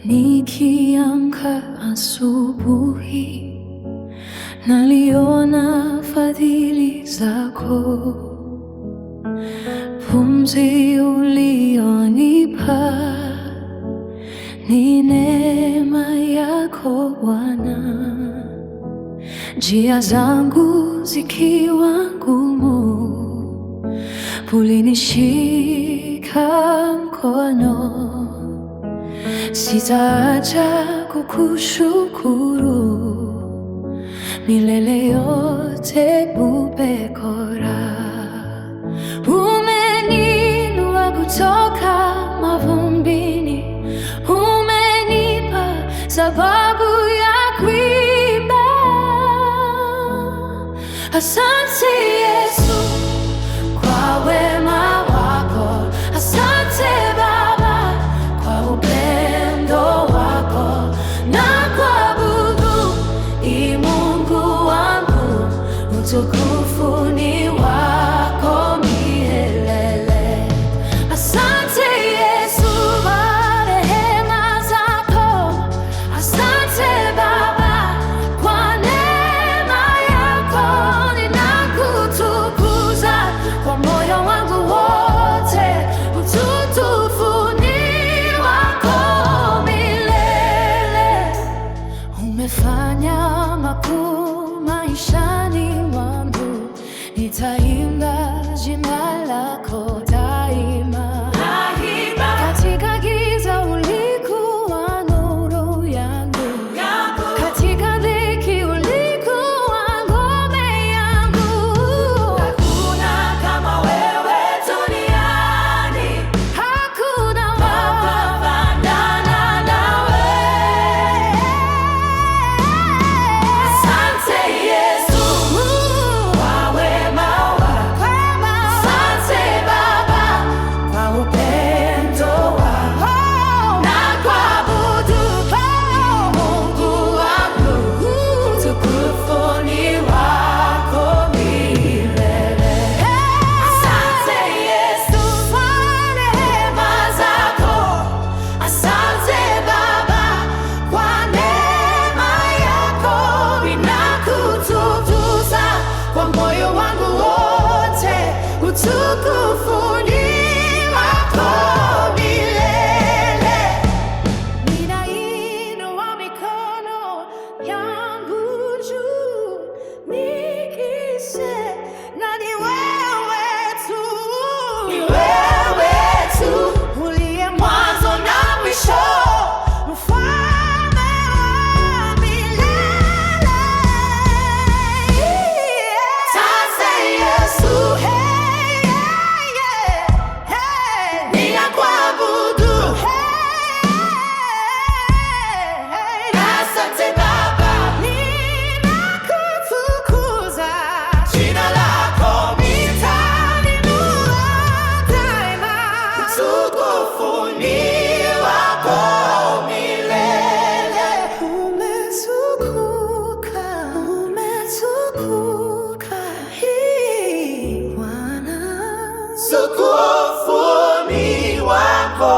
Nikiamka asubuhi, naliona fadhili zako. Pumzi ulionipa ni neema yako Bwana. Njia zangu zikiwa ngumu, ulinishika mkono. Sitaacha kukushukuru milele yote, bubekora. Umeniinua kutoka mavumbini, umenipa sababu ya kuimba. Asante Yesu kwa wema wako, asante Baba kwa upendo wako. Na kuabudu Ee Mungu wangu, utukufu ni wako milele. Asante Yesu kwa rehema zako, asante Baba kwa neema yako. Ninakutukuza kwa moyo wangu wote, utukufu ni wako milele. Umefanya makuu maishani mwangu, nitaimba jina lako daima. Katika giza ulikuwa nuru yangu, katika dhiki ulikuwa ngome yangu. Hakuna kama wewe duniani, hakuna wakufanana nawe. Asante Yesu kwa wema wako, asante Baba kwa upendo wako. Na kuabudu Mungu wangu, utukufu ni wako milele. Asante Yesu kwa rehema zako, asante Baba kwa neema yako. Ninakutukuza kwa moyo wangu wote, utukufu ni wako milele. Ninainua mikono yangu juu, nikisema ni wewe tu, ni wewe tu uliye mwanzo na mwisho, mfalme wa milele. Asante Yesu, hey, yeah, hey, ninakuabudu. Asante Baba, ninakutukuza. Jina lako nitalinua daima, utukufu ni wako milele. Umetukuka hii Bwana, utukufu ni wako